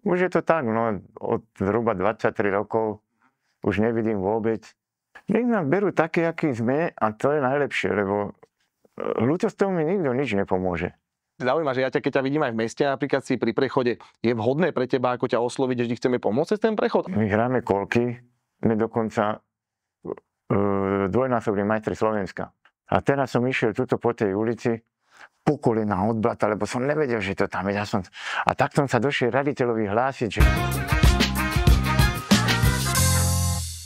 Už je to tak, no, od zhruba 23 rokov už nevidím vôbec. Nech nás berú také, aký sme, a to je najlepšie, lebo ľútosťou mi nikto nič nepomôže. Zaujíma, že keď ťa vidím aj v meste, napríklad si pri prechode, je vhodné pre teba, ako ťa osloviť, že chceme pomôcť cez ten prechod? My hráme kolky, sme dokonca dvojnásobní majstri Slovenska. A teraz som išiel tuto po tej ulici, po kolena od blata, lebo som nevedel, že to tam je. A tak som sa došiel raditeľovi hlásiť, že...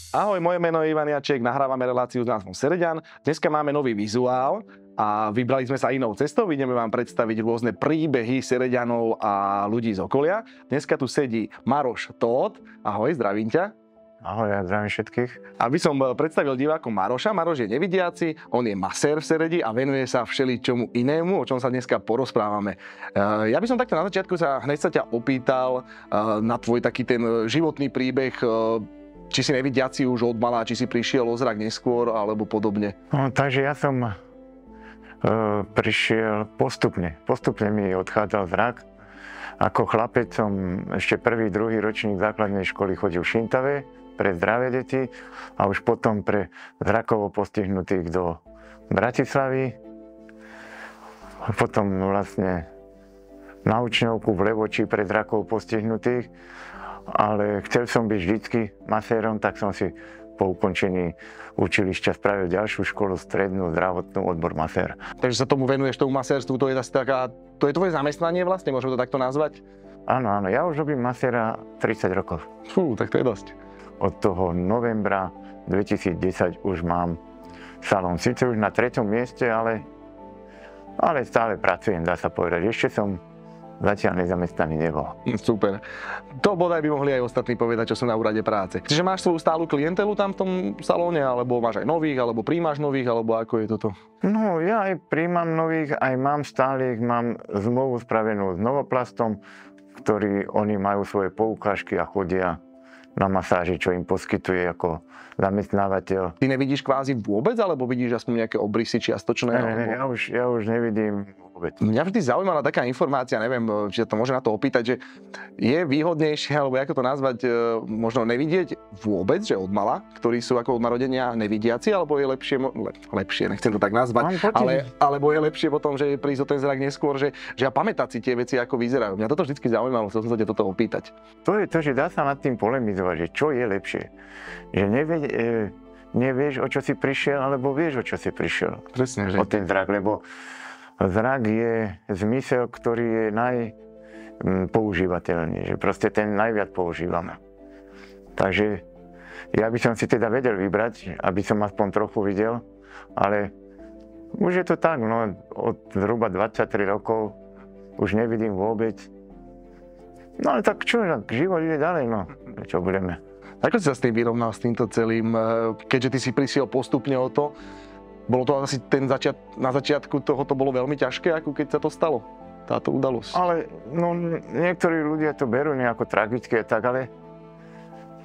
Ahoj, moje meno je Ivan Jaček, nahrávame reláciu s názvom Sereďan. Dneska máme nový vizuál a vybrali sme sa inou cestou. Ideme vám predstaviť rôzne príbehy Sereďanov a ľudí z okolia. Dneska tu sedí Maroš Tóth. Ahoj, zdravím ťa. Ahoj, ja zdravím všetkých. Aby som predstavil divákom Maroša. Maroš je nevidiaci, on je masér v Seredi a venuje sa všeličomu inému, o čom sa dneska porozprávame. Ja by som takto na začiatku hneď sa ťa opýtal na tvoj taký ten životný príbeh, či si nevidiaci už od mala, či si prišiel o zrak neskôr, alebo podobne. No, takže ja som prišiel postupne. Postupne mi odchádzal zrak. Ako chlapec som ešte prvý, druhý ročník základnej školy chodil v Šintave pre zdravé deti a už potom pre zrakovo postihnutých do Bratislavy. Potom vlastne na učňovku v Levoči pre zrakovo postihnutých. Ale chcel som byť vždycky masérom, tak som si po ukončení učilišťa spravil ďalšiu školu, strednú, zdravotnú, odbor masér. Takže sa tomu venuješ, tomu masérstvu, to je tvoje zamestnanie vlastne, môžeme to takto nazvať? Áno, ja už robím maséra 30 rokov. Fú, tak to je dosť. Od toho novembra 2010 už mám salón. Sice už na 3. mieste, ale stále pracujem, dá sa povedať. Ešte som zatiaľ nezamestnaný nebol. Super. To bodaj by mohli aj ostatní povedať, čo sú na úrade práce. Čiže máš svoju stálu klientelu tam v tom salóne, alebo máš aj nových, alebo príjmaš nových, alebo ako je toto? No, ja aj príjmam nových, aj mám stálych, mám zmluvu spravenú s Novoplastom, ktorí oni majú svoje poukážky a chodia na masáži, čo im poskytuje ako zamestnávateľ. Ty nevidíš kvázi vôbec, alebo vidíš aspoň nejaké obrysy čiastočné? Ja už nevidím vôbec. Mňa vždy zaujímala taká informácia, neviem, či sa to môže na to opýtať, že je výhodnejšie, alebo ako to nazvať, možno nevidieť vôbec, že od mala, ktorí sú ako od narodenia nevidiaci, alebo je lepšie, nechcem to tak nazvať, alebo je lepšie potom, že prísť o ten zrak neskôr, že pamätať si tie veci, ako vyzerajú. Mňa toto vždy zaujímalo, chcel som sa ťa toto opýtať. To je to, že dá sa nad tým polemizovať, že čo je lepšie. Že nevieš, o čo si prišiel, alebo vieš, o čo si prišiel. Presne, že? O ten zrak, lebo zrak je zmysel, ktorý je najpoužívateľný, že proste ten najviac používame. Takže ja by som si teda vedel vybrať, aby som aspoň trochu videl, ale už je to tak, no, od zhruba 23 rokov už nevidím vôbec. No ale tak čo, život ide ďalej, no, čo budeme. Ako si sa s tým vyrovnal, s týmto celým, keďže ty si prišiel postupne o to? Bolo to asi na začiatku toho to bolo veľmi ťažké, ako keď sa to stalo, táto udalosť? Ale no, niektorí ľudia to berú nejako tragické, tak, ale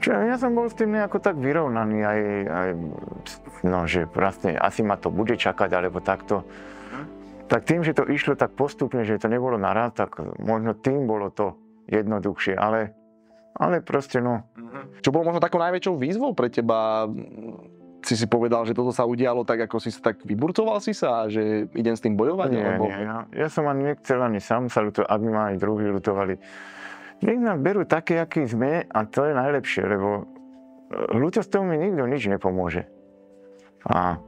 ja som bol s tým nejako tak vyrovnaný, aj no, že vlastne asi ma to bude čakať, alebo takto. Tak tým, že to išlo tak postupne, že to nebolo naraz, tak možno tým bolo to jednoduchšie, ale proste no. Čo bolo možno takou najväčšou výzvou pre teba? Si povedal, že toto sa udialo tak, ako si sa tak vyburcoval si sa, že idem s tým bojovať? Nie, ja som ani nechcel, ani sám sa ľutovať, aby ma aj druhí ľutovali. Nech nás berú také, aký sme, a to je najlepšie, lebo ľútosťou mi nikto nič nepomôže. A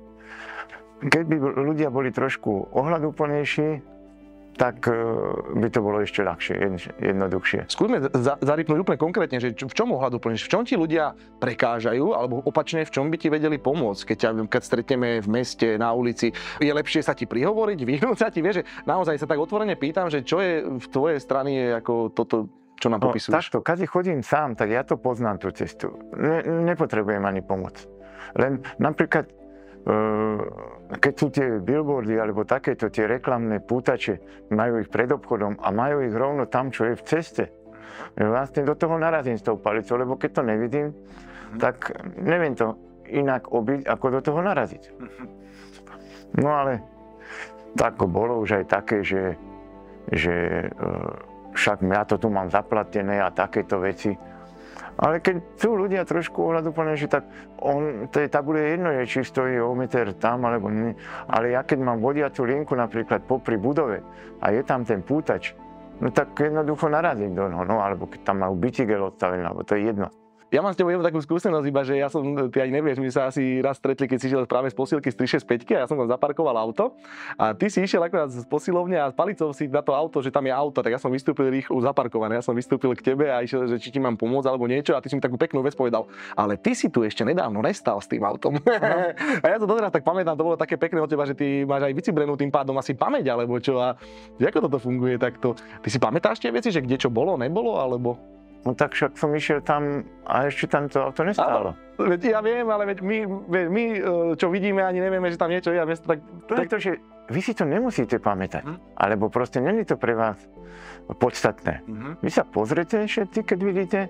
keby ľudia boli trošku ohľaduplnejší, tak by to bolo ešte ľahšie, jednoduchšie. Skúsme zarypnúť úplne konkrétne, že v čom ohľaduplnejšie, v čom ti ľudia prekážajú, alebo opačne, v čom by ti vedeli pomôcť, keď stretneme v meste, na ulici. Je lepšie sa ti prihovoriť, vyhnúť sa ti, vieš, že naozaj sa tak otvorene pýtam, že čo je v tvojej strane je ako toto, čo nám popisuješ? Takto, keď chodím sám, tak ja to poznám tú cestu. Nepotrebujem ani pomoc. Len napríklad keď sú tie billboardy alebo takéto tie reklamné pútače, majú ich pred obchodom a majú ich rovno tam, čo je v ceste. Vlastne do toho narazím s tou palicou, lebo keď to nevidím, tak neviem to inak obiť, ako do toho naraziť. No ale tak bolo už aj také, že však ja to tu mám zaplatené a takéto veci. Ale keď sú ľudia trošku ohľaduplnejší, tak tej tabule je jedno, či stojí o meter tam, alebo nie. Ale ja keď mám vodiacu linku napríklad popri budove a je tam ten pútač, no tak jednoducho narazím do neho, no, alebo keď tam majú bicykel odstavený, alebo to je jedno. Ja mám s tebou jednu takú skúsenosť, iba že ty ani nevieš, my sa asi raz stretli, keď si išiel práve z posilky z 365 a ja som tam zaparkoval auto a ty si išiel akorát z posilovne a s palicou si na to auto, že tam je auto, tak ja som vystúpil rýchlo zaparkované, ja som vystúpil k tebe a išiel, že či ti mám pomôcť alebo niečo a ty si mi takú peknú vec povedal, ale ty si tu ešte nedávno nestal s tým autom. A ja to doteraz tak pamätám, to bolo také pekné od teba, že ty máš aj vycibrenú tým pádom asi pamäť alebo čo a ako toto funguje takto. Ty si pamätáš tie veci, že kde čo bolo, nebolo alebo? No tak však som išiel tam a ešte tam to auto nestálo. Veď ja viem, ale veď my čo vidíme, ani nevieme, že tam niečo je a tak... Pretože vy si to nemusíte pamätať, alebo proste není to pre vás podstatné. Vy sa pozrete všetci, keď vidíte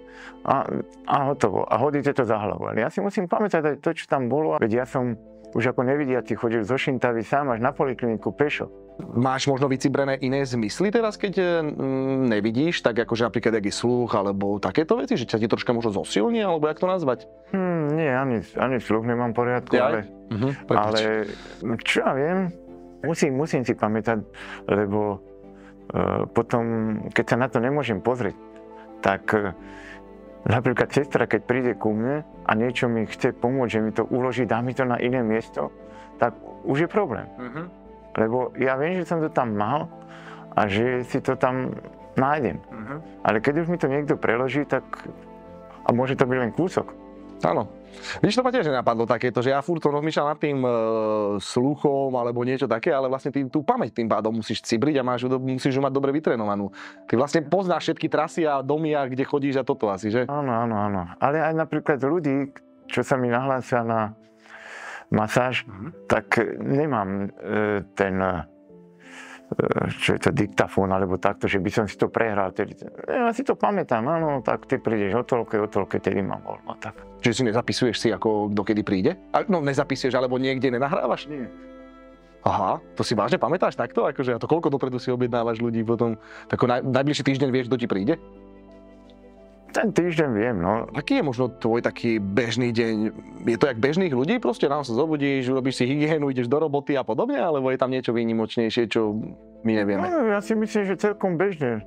a hotovo. A hodíte to za hlavu. Ale ja si musím pamätať aj to, čo tam bolo. Veď ja som už ako nevidiaci chodil zo Šintavy sám až na polikliniku pešo. Máš možno vycibrené iné zmysly teraz, keď nevidíš, tak akože napríklad aký sluch alebo takéto veci, že ťa ti troška možno zosilní, alebo jak to nazvať? Nie, ani sluch nemám v poriadku, ale čo ja viem, musím si pamätať, lebo potom, keď sa na to nemôžem pozrieť, tak napríklad sestra, keď príde ku mne a niečo mi chce pomôcť, že mi to uloží, dá mi to na iné miesto, tak už je problém. Lebo ja viem, že som to tam mal a že si to tam nájdem. Ale keď už mi to niekto preloží, tak... A môže to byť len kúsok. Áno. Vidíš, to ma tiež nenapadlo takéto, že ja furt rozmýšľam nad tým sluchom alebo niečo také, ale vlastne ty tú pamäť tým pádom musíš cibriť a musíš ju mať dobre vytrénovanú. Ty vlastne poznáš všetky trasy a domy, a kde chodíš a toto asi, že? Áno. Ale aj napríklad ľudí, čo sa mi nahlásia na masáž, tak nemám ten, čo je to, diktafón, alebo takto, že by som si to prehral. Ja si to pamätám, áno, tak ty prídeš o toľke, tedy mám voľno, tak. Čiže si nezapisuješ si, ako dokedy príde? No nezapisuješ, alebo niekde nenahrávaš? Nie. Aha, to si vážne pamätáš takto? Akože, a to koľko dopredu si objednávaš ľudí potom? Tako najbližší týždeň vieš, kto ti príde? Ten týždeň viem, no. Aký je možno tvoj taký bežný deň? Je to jak bežných ľudí? Proste ráno sa zobudíš, robíš si hygienu, ideš do roboty a podobne? Alebo je tam niečo výnimočnejšie, čo my nevieme? No, ja si myslím, že celkom bežne.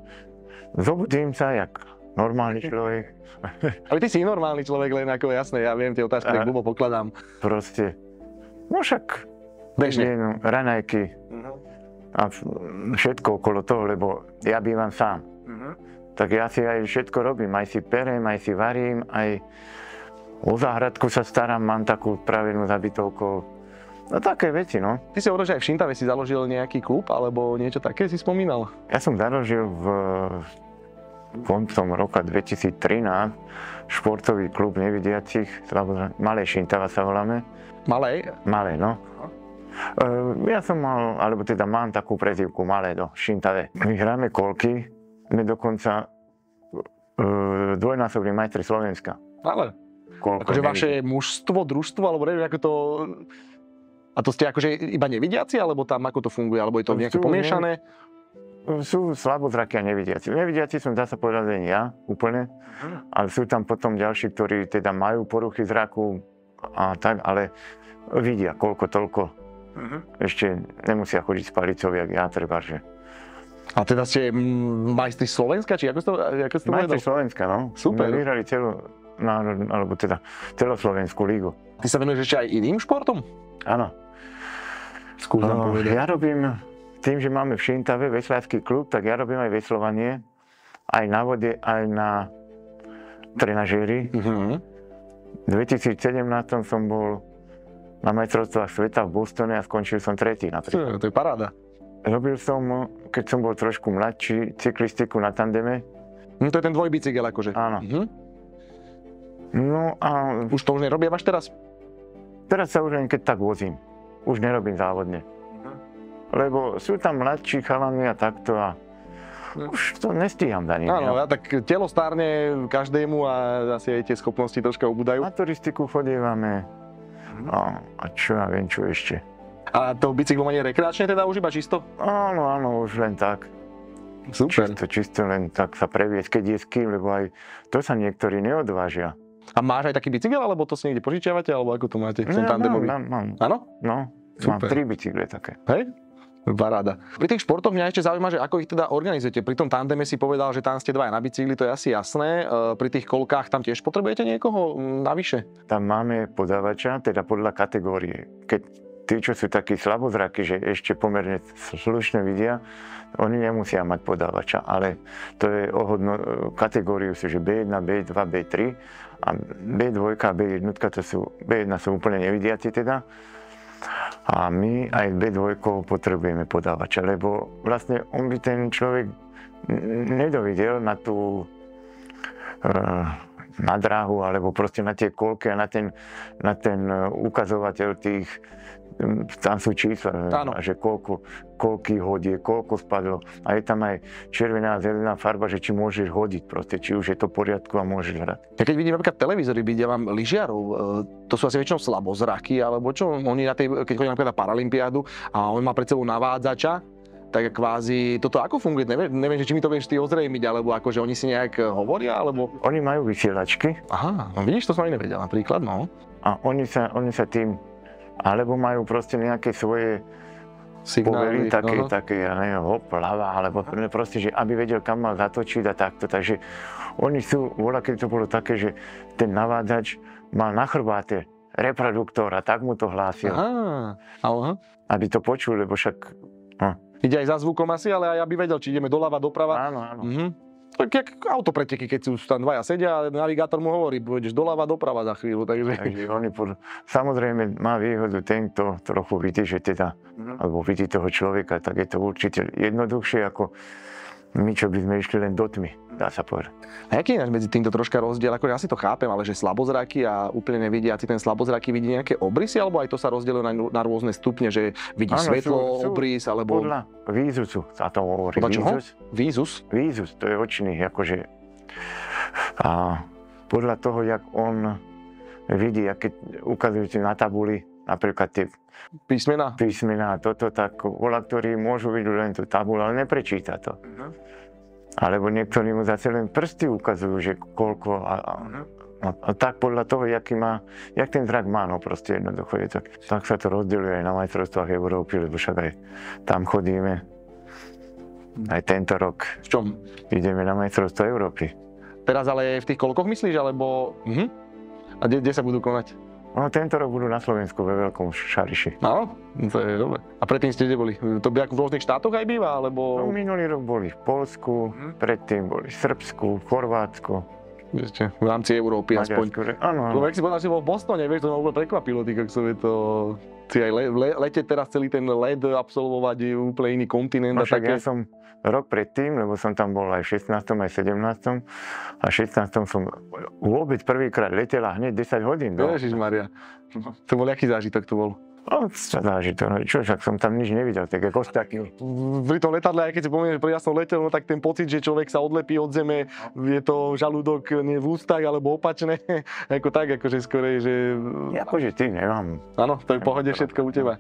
Zobudím sa jak normálny človek. Ale ty si normálny človek, len ako jasné, ja viem, tie otázky tak blbo pokladám. Proste, no však bežne, raňajky a všetko okolo toho, lebo ja bývam sám. Tak ja si aj všetko robím, aj si perem, aj si varím, aj o záhradku sa starám, mám takú pravenú zabytovkou. No také veci, no. Ty si hovoril, že aj v Šintave si založil nejaký klub, alebo niečo také si spomínal? Ja som založil v koncom roka 2013 športový klub nevidiacich, Malé Šintava sa voláme. Malé? Malé, no. Ja som mal, alebo teda mám takú prezývku Malé do Šintave. My hráme kolky. My dokonca dvojnásobní majstri Slovenska. Ale? Akože vaše mužstvo, družstvo, alebo neviem, ako to... A to ste akože iba nevidiaci, alebo tam ako to funguje, alebo je to nejaké pomiešané? Sú slabozraky a nevidiaci. Nevidiaci som, dá sa povedať, len ja, úplne. Ale sú tam potom ďalší, ktorí teda majú poruchy zraku a tak, ale vidia koľko toľko. Ešte nemusia chodiť s palicou, jak ja, treba, že... A teda ste majstri Slovenska, či ako ste to majstri Slovenska, no. Super. My vyhrali alebo teda celoslovenskú lígu. Ty sa venuješ ešte aj iným športom? Áno. Skús nám povedať. Ja robím, tým, že máme v Šintave veslársky klub, tak ja robím aj veslovanie. Aj na vode, aj na trenažéri. V 2017 som bol na majstrovstvách sveta v Bostone a skončil som tretí napríklad. To je paráda. Robil som, keď som bol trošku mladší, cyklistiku na tandeme. To je ten dvojbicykel akože. Áno. No a... Už to nerobíš teraz? Teraz sa už len keď tak vozím. Už nerobím závodne. Lebo sú tam mladší chalani a takto a už to nestíham za nimi. Áno, tak telo stárne každému a asi aj tie schopnosti troška ubúdajú. Na turistiku chodívame a čo ja viem, čo ešte. A to bicyklovanie rekreačne teda už iba čisto? Áno, už len tak. Super. Čisto len tak sa previesť, keď je s kým, lebo aj to sa niektorí neodvážia. A máš aj taký bicykel, alebo to si niekde požičiavate, alebo ako to máte? Som tandemový. Mám. Áno? No, Super. mám 3 bicykle také. Hej? Paráda. Pri tých športoch mňa ešte zaujíma, že ako ich teda organizujete. Pri tom tandeme si povedal, že tam ste dvaja na bicykli, to je asi jasné. Pri tých kolkách tam tiež potrebujete niekoho navyše? Tam máme podávača, teda podľa kategórie. Keď tí, čo sú takí slabozraky, že ešte pomerne slušne vidia, oni nemusia mať podávača, ale to je kategóriu sú, že B1, B2, B3 a B2 a B1 B1 sú úplne nevidiaci teda. A my aj B2 potrebujeme podávača, lebo vlastne on by ten človek nedovidel na tú na dráhu, alebo proste na tie kolky a na ten ukazovateľ tých, tam sú čísla, že koľky hodie, koľko spadlo. A je tam aj červená a zelená farba, že či môžeš hodiť proste, či už je to v poriadku a môžeš hrať. Ja keď vidím napríklad televízory, vidím lyžiarov, to sú asi väčšinou slabozraky, alebo čo? Oni keď chodí napríklad na Paralympiádu a on má pred sebou navádzača, tak kvázi toto ako funguje? Neviem, či mi to vieš ty ozrejmiť, alebo akože oni si nejak hovoria, alebo... Oni majú vysielačky. Aha, no vidíš, to som ani nevedel napríklad, no. A oni sa tým, alebo majú proste nejaké svoje signály, také, ja neviem, hop, ľava, alebo proste, že aby vedel, kam mal zatočiť a takto. Takže oni sú, keď to bolo také, že ten navádzač mal na chrbáte reproduktor a tak mu to hlásil. Aha. Aby to počul, lebo však... Ide aj za zvukom asi, ale aj aby vedel, či ideme doľava, doprava. Áno. Tak jak autopreteky, keď sú tam dvaja sedia a navigátor mu hovorí, pôjdeš doľava, doprava za chvíľu. Takže oni samozrejme má výhodu ten, kto trochu vidí, že teda, alebo vidí toho človeka, tak je to určite jednoduchšie ako my, čo by sme išli len do tmy, dá sa povedať. A aký je medzi týmto troška rozdiel? Ako ja si to chápem, ale že slabozraky a úplne nevidiaci ten slabozraky vidí nejaké obrysy, alebo aj to sa rozdieluje na rôzne stupne, že vidí svetlo, obrys, alebo... Podľa výzusu sa to hovorí. Podľa čoho? Výzus? Výzus, to je očný, akože... A podľa toho, jak on vidí, a keď ukazujú na tabuli, napríklad tie písmená, toto, tak ktorí môžu vidieť len tú tabuľu, ale neprečíta to. Alebo niektorí mu zase len prsty ukazujú, že koľko a tak podľa toho, jak ten zrak má, no proste jednoducho je tak sa to rozdeľuje aj na majstrovstvách Európy, lebo však aj tam chodíme. Aj tento rok. V čom? Ideme na majstrovstvá Európy. Teraz ale v tých koľkoch myslíš, alebo... A kde sa budú konať? No, tento rok budú na Slovensku ve Veľkom Šariši. Áno, to je dobre. A predtým ste kde boli? To by ako v rôznych štátoch aj býva, alebo... No, minulý rok boli v Poľsku, predtým boli v Srbsku, v Chorvátsku. Ešte v rámci Európy aspoň. Áno. Lebo ak si povedal, že bol v Bostone, vieš, to ma úplne prekvapilo, je to... Si aj leteť teraz celý ten let absolvovať, je úplne iný kontinent. No však ja som rok predtým, lebo som tam bol aj v 16. aj 17. A v 16. som vôbec prvýkrát letel a hneď 10 hodín. Ježišmaria. To bol aký zážitok to bol? No, zážitok. Čo, však som tam nič nevidel, tak ako ostatní. Pri tom letadle, aj keď si pomiem, že ja som letel, no tak ten pocit, že človek sa odlepí od zeme, je to žalúdok nie v ústach, alebo opačné, ako tak, akože skorej, že... Akože ty nemám. Áno, to je v pohode všetko u teba.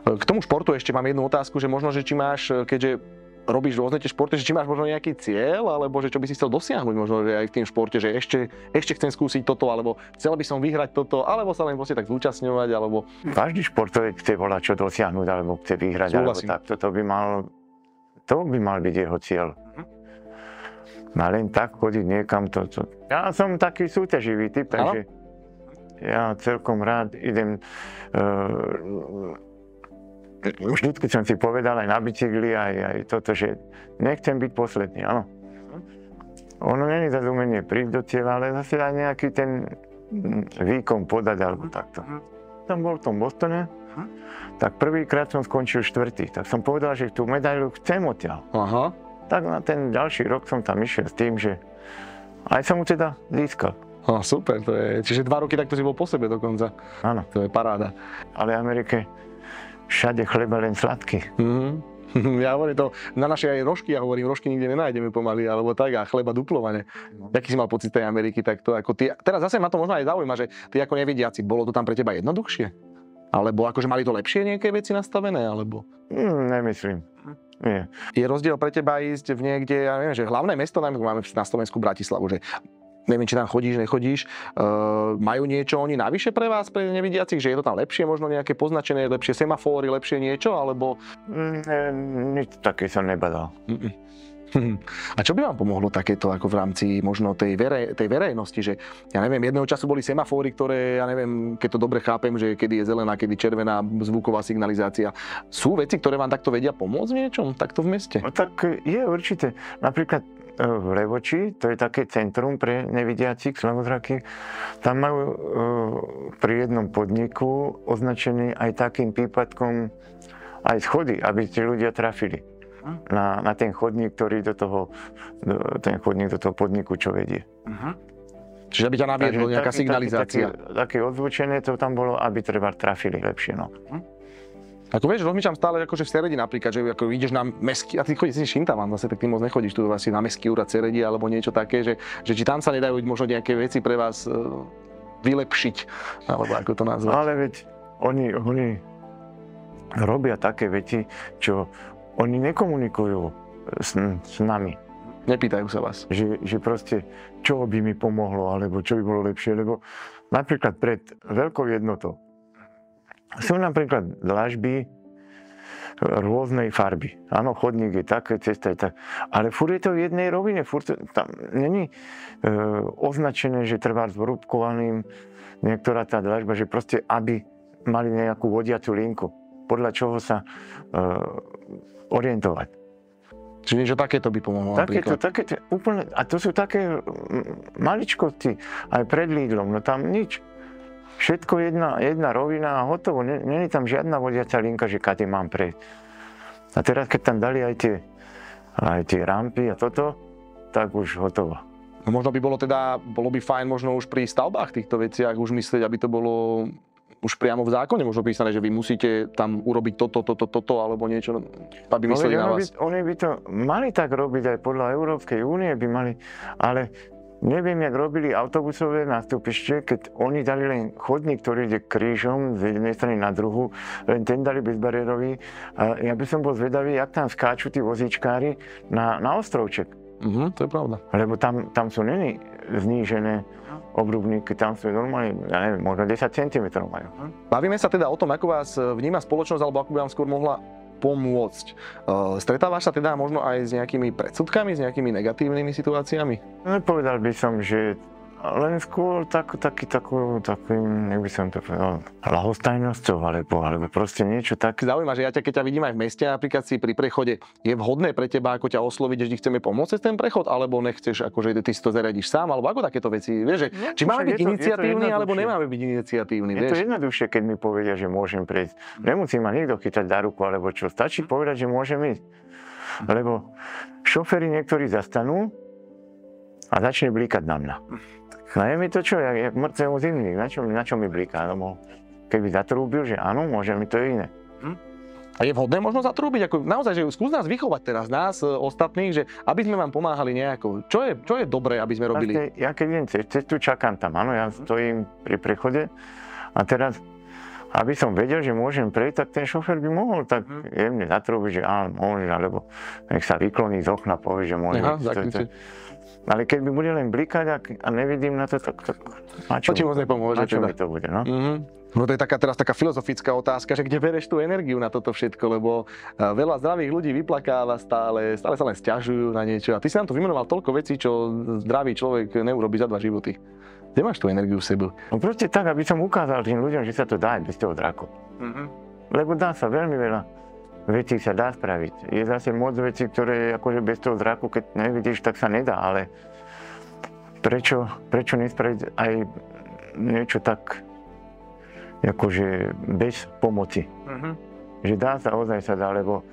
K tomu športu ešte mám jednu otázku, že možno, že či máš, keďže robíš rôzne tie športy, že či máš možno nejaký cieľ, alebo že čo by si chcel dosiahnuť možno že aj v tým športe, že ešte chcem skúsiť toto, alebo chcel by som vyhrať toto, alebo sa len proste tak zúčastňovať, alebo... Každý športovec chce volať čo dosiahnuť, alebo chce vyhrať, alebo tak. To by mal byť jeho cieľ. A len tak chodiť niekam to. Ja som taký súťaživý typ, takže ja celkom rád idem... Vždycky som si povedal aj na bicykli, aj toto, že nechcem byť posledný, áno. Ono nie je zase umenie prísť do cieľa, ale zase aj nejaký ten výkon podať, alebo takto. Som bol v tom Bostone, tak prvýkrát som skončil 4. Tak som povedal, že tú medailu chcem odtiaľ. Tak na ten ďalší rok som tam išiel s tým, že aj som mu teda získal. Super, to je, čiže 2 roky takto si bol po sebe dokonca. Áno. To je paráda. Ale v Amerike všade chleba len sladký. Ja hovorím to, na našej aj rožky, ja hovorím, rožky nikde nenájdeme pomaly, alebo tak, a chleba duplované. Aký si mal pocit tej Ameriky takto, ako ty, teraz zase ma to možno aj zaujíma, že ty ako nevidiaci, bolo to tam pre teba jednoduchšie? Alebo akože mali to lepšie nejaké veci nastavené, alebo? Nemyslím. Nie. Je rozdiel pre teba ísť v niekde, ja neviem, že hlavné mesto, najmä máme na Slovensku Bratislavu, že neviem, či tam chodíš, nechodíš, majú niečo oni navyše pre vás, pre nevidiacich, že je to tam lepšie, možno nejaké poznačené, lepšie semafóry, lepšie niečo, alebo... Nič také som nebadal. A čo by vám pomohlo takéto ako v rámci možno tej verejnosti, že ja neviem, jedného času boli semafóry, ktoré, ja neviem, keď to dobre chápem, že kedy je zelená, kedy červená zvuková signalizácia. Sú veci, ktoré vám takto vedia pomôcť v niečom, takto v meste? No tak je určite. Napríklad v Levoči, to je také centrum pre nevidiacich, slabozrakých, tam majú pri jednom podniku označený aj takým pípatkom aj schody, aby tí ľudia trafili na ten chodník, ktorý do toho podniku, čo vedie. Čiže aby ťa naviedlo nejaká signalizácia. Také odzvučené to tam bolo, aby treba trafili lepšie. No. Ako vieš, rozmýšľam stále, akože v Seredi napríklad, že ako ideš na mestský, a ty chodíš si Šintavan, zase tak ty moc nechodíš tu asi na mestský úrad Seredi alebo niečo také, že či tam sa nedajú možno nejaké veci pre vás vylepšiť, alebo ako to nazvať. Ale veď oni robia také veci, čo oni nekomunikujú s nami. Nepýtajú sa vás. Že proste, čo by mi pomohlo, alebo čo by bolo lepšie, lebo napríklad pred veľkou jednotou sú napríklad dlažby rôznej farby. Áno, chodník je také, cesta je tak. Ale furt je to v jednej rovine, furt tam není označené, že trvá s vrúbkovaným niektorá tá dlažba, že proste, aby mali nejakú vodiacu linku, podľa čoho sa orientovať. Čiže niečo takéto by pomohlo napríklad? Takéto, úplne, a to sú také maličkosti, aj pred Lidlom, no tam nič. Všetko jedna rovina a hotovo, nie je tam žiadna vodiaca linka, že kade mám prejsť. A teraz, keď tam dali aj tie rampy a toto, tak už hotovo. No možno bolo by fajn možno už pri stavbách týchto veciach už myslieť, aby to bolo už priamo v zákone možno písané, že vy musíte tam urobiť toto, alebo niečo, aby mysleli na vás. Oni by to mali tak robiť aj podľa Európskej únie by mali, ale neviem, jak robili autobusové nástupište, keď oni dali len chodník, ktorý ide krížom z jednej strany na druhú, len ten dali bezbariérový. A ja by som bol zvedavý, jak tam skáču tí vozíčkári na ostrovček. To je pravda. Lebo tam sú není znížené obrubníky, tam sú normálne, ja neviem, možno 10 cm majú. Bavíme sa teda o tom, ako vás vníma spoločnosť, alebo ako by vám skôr mohla pomôcť. Stretávaš sa teda možno aj s nejakými predsudkami, s nejakými negatívnymi situáciami? Povedal by som, že len skôr takým, jak by som to povedal, ľahostajnosťou, alebo proste niečo také. Zaujíma, že keď ťa vidím aj v meste, napríklad si pri prechode, je vhodné pre teba, ako ťa osloviť, že ti chceme pomôcť cez ten prechod, alebo nechceš, akože ty si to zariadiš sám, alebo ako takéto veci, vieš, že, či máme byť iniciatívni, alebo nemáme byť iniciatívni, vieš? Je to jednoduchšie, keď mi povedia, že môžem prejsť. Nemusí ma nikto chytať za ruku, alebo čo, stačí povedať, že môžem ísť. Lebo šoféri niektorí zastanú a začne blíkať na mňa. No je mi to čo, jak mŕtvemu zimník, na čo mi blíka? No, keby zatrúbil, že áno, môže mi to iné. A je vhodné možno zatrúbiť? Ako, naozaj, že skús nás vychovať teraz, nás ostatných, že aby sme vám pomáhali nejako. Čo je dobré, aby sme robili? Ja keď idem cez cestu, čakám tam, áno, ja stojím pri prechode a teraz, aby som vedel, že môžem prejsť, tak ten šofér by mohol tak jemne zatrúbiť, že áno, môže, alebo nech sa vykloní z okna, povie, že môže. Ale keď by bude len blikať a nevidím na to, tak na čo mi to bude, no? No to je teraz taká filozofická otázka, že kde bereš tú energiu na toto všetko, lebo veľa zdravých ľudí vyplakáva stále sa len sťažujú na niečo. A ty si nám tu vymenoval toľko vecí, čo zdravý človek neurobí za 2 životy. Kde máš tú energiu v sebe? No proste tak, aby som ukázal tým ľuďom, že sa to dá aj bez toho draku. Lebo dá sa veľmi veľa vecí sa dá spraviť. Je zase moc vecí, ktoré akože bez toho zraku, keď nevidíš, tak sa nedá, ale prečo nespraviť aj niečo tak akože bez pomoci. Že dá sa, ozaj sa dá, lebo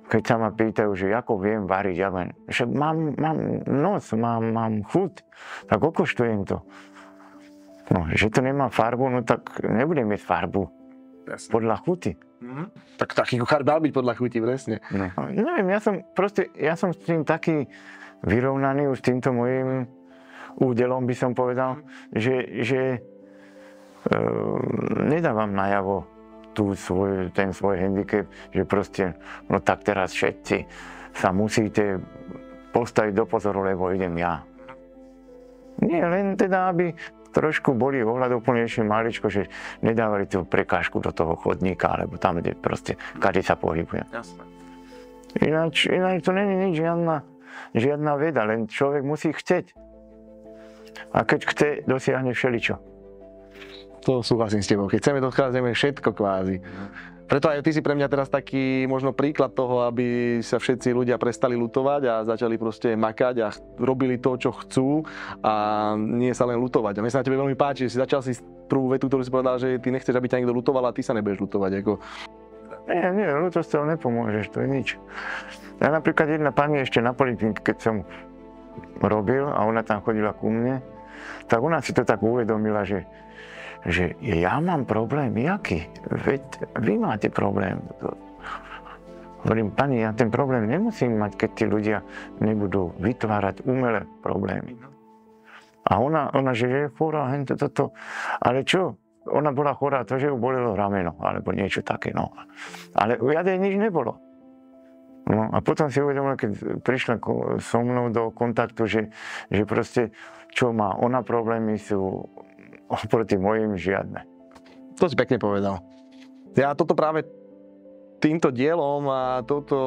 keď sa ma pýtajú, že ako viem variť, ja viem, že mám nos, mám chuť, tak okoštujem to. No, že to nemá farbu, no tak nebudem mať farbu. Jasne. Podľa chuti. Tak taký kuchár mal byť podľa chuti, presne. No. Neviem, ja som s tým taký vyrovnaný už s týmto mojím údelom, by som povedal, že nedávam najavo ten svoj handicap, že proste, no tak teraz všetci sa musíte postaviť do pozoru, lebo idem ja. Nie, len teda, aby trošku boli ohľaduplnejšie maličko, že nedávali tú prekážku do toho chodníka, alebo tam, kde proste kade sa pohybuje. Jasné. Ináč to není nič, žiadna veda, len človek musí chceť. A keď chce, dosiahne všeličo. To súhlasím s tebou. Keď chceme, dokážeme všetko kvázi. Preto aj ty si pre mňa teraz taký možno príklad toho, aby sa všetci ľudia prestali ľutovať a začali proste makať a robili to, čo chcú a nie sa len ľutovať. A mne sa na tebe veľmi páči, že si začal si prvú vetu, ktorú si povedal, že ty nechceš, aby ťa niekto ľutoval a ty sa nebudeš ľutovať. Ako... Nie, ľútosť toho nepomôžeš, to je nič. Ja napríklad jedna pani ešte na poliklinike, keď som robil a ona tam chodila ku mne, tak ona si to tak uvedomila, že ja mám problém, jaký? Veď vy máte problém. Hovorím, pani, ja ten problém nemusím mať, keď tí ľudia nebudú vytvárať umelé problémy. A ona že je chorá, toto. Ale čo? Ona bola chorá, to, že ju bolelo rameno, alebo niečo také, no. Ale u jadej nič nebolo. No a potom si uvedomila, keď prišla so mnou do kontaktu, že proste, čo má ona problémy, sú oproti mojim žiadne. To si pekne povedal. Ja toto práve týmto dielom a touto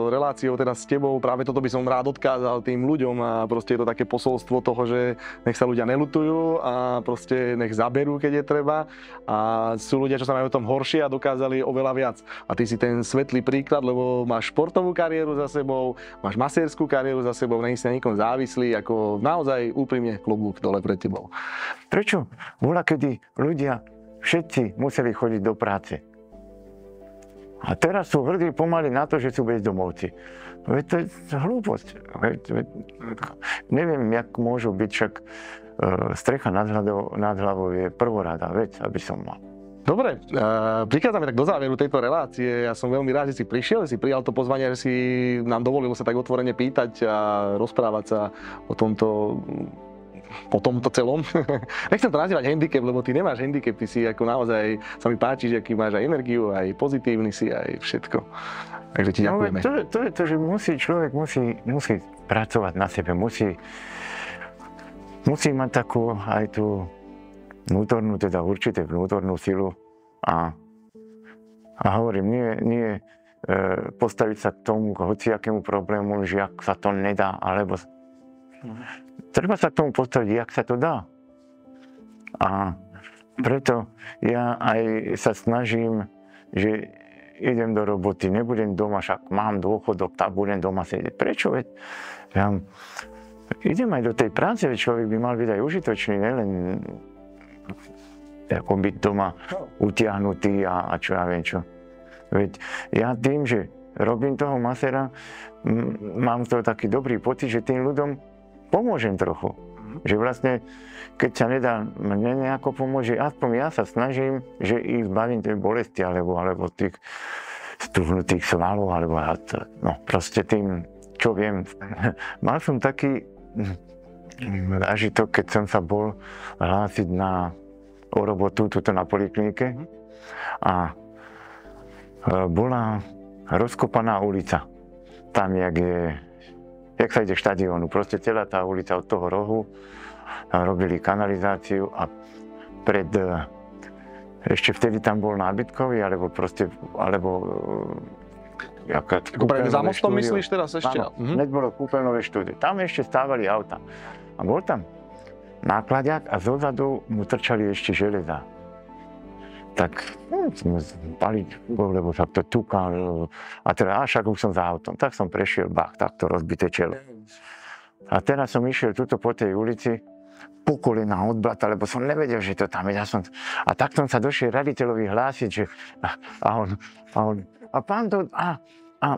reláciou teda s tebou, práve toto by som rád odkázal tým ľuďom a proste je to také posolstvo toho, že nech sa ľudia neľutujú a proste nech zaberú, keď je treba a sú ľudia, čo sa majú o tom horšie a dokázali oveľa viac. A ty si ten svetlý príklad, lebo máš športovú kariéru za sebou, máš masérskú kariéru za sebou, není si na nikom závislý, ako naozaj úprimne klobúk dole pred tebou. Prečo? Voľakedy ľudia všetci museli chodiť do práce. A teraz sú hrdí pomaly na to, že sú bezdomovci. Veď to je hlúposť. Neviem, jak môžu byť, však strecha nad hlavou je prvorada vec, aby som mal. Dobre, prichádzame tak do záveru tejto relácie. Ja som veľmi rád, že si prišiel, že si prijal to pozvanie, že si nám dovolil sa tak otvorene pýtať a rozprávať sa o tomto celom. Nechcem to nazývať handicap, lebo ty nemáš handicap, ty si ako naozaj, sa mi páči, že aký máš aj energiu, aj pozitívny si, aj všetko. Takže ti ďakujeme. No, to je to, že človek musí pracovať na sebe, musí mať takú aj tú vnútornú, teda určite vnútornú silu a hovorím, nie postaviť sa k tomu, k hociakému problému, že ak sa to nedá, alebo treba sa k tomu postaviť, jak sa to dá. A preto ja aj sa snažím, že idem do roboty, nebudem doma, však mám dôchodok, tak budem doma sedieť. Prečo? Veď ja idem aj do tej práce, veď človek by mal byť aj užitočný, nelen ako byť doma utiahnutý a čo ja viem čo. Veď ja tým, že robím toho maséra, mám to taký dobrý pocit, že tým ľuďom pomôžem trochu. Že vlastne, keď sa nedá mne nejako pomôcť, aspoň ja sa snažím, že ich zbavím tej bolesti, alebo tých stuhnutých svalov, alebo no proste tým, čo viem. Mal som taký zážitok, keď som sa bol hlásiť o robotu tuto na poliklinike a bola rozkopaná ulica. Tam, jak sa ide k štadiónu, proste celá tá ulica od toho rohu, tam robili kanalizáciu a ešte vtedy tam bol nábytkový, alebo ako pred za mostom myslíš teraz ešte? Áno, hneď bolo kúpeľnové štúdio. Tam ešte stávali auta. A bol tam nákladiak a zozadu mu trčali ešte železa. Tak sme spali, lebo sa to tukal. A teda, však už som za autom. Tak som prešiel, takto rozbité čelo. A teraz som išiel tuto po tej ulici, po kolena od blata, lebo som nevedel, že to tam je. A takto sa došiel raditeľovi hlásiť, že a pán to, a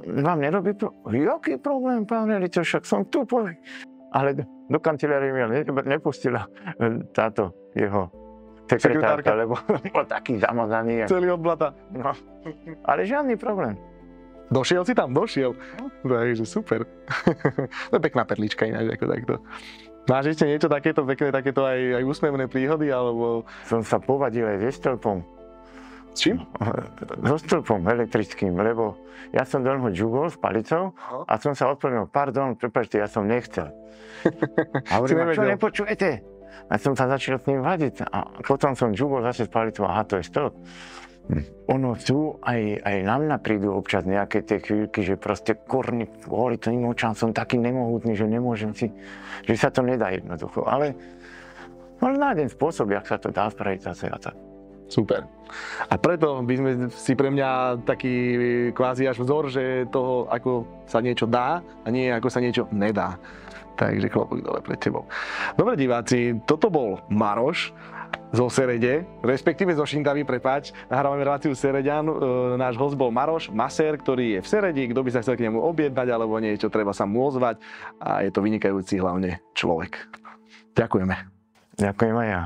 vám nerobí jaký problém, pán riaditeľ, však som tu, ale do kancelárie mi nepustila táto jeho sekretárka, lebo bol taký zamazaný. Celý od blata. No, ale žiadny problém. Došiel si tam? Došiel. Takže super. To je pekná perlička ináč, ako takto. Máš ešte niečo takéto pekné, takéto aj úsmevné príhody, alebo... Som sa povadil aj s Estelpom. S čím? So stĺpom elektrickým, lebo ja som do neho džugol s palicou a som sa odpovedal, pardon, prepáčte, ja som nechcel. A hovorím, čo nepočujete? A som sa začal s ním vadiť a potom som džugol zase s palicou, aha, to je stĺp. Ono sú, aj na mňa prídu občas nejaké tie chvíľky, že proste korni, kvôli tým očám som taký nemohutný, že nemôžem si, že sa to nedá jednoducho, ale nájdem spôsob, jak sa to dá spraviť zase a tak. Super. A preto by sme si pre mňa taký kvázi až vzor, že toho, ako sa niečo dá a nie ako sa niečo nedá. Takže klobúk dole pred tebou. Dobre diváci, toto bol Maroš zo Serede, respektíve zo Šintavy, prepáč. Nahrávame reláciu Sereďan. Náš host bol Maroš, masér, ktorý je v Seredi. Kto by sa chcel k nemu objednať alebo niečo, treba sa mu ozvať. A je to vynikajúci hlavne človek. Ďakujeme. Ďakujem aj ja.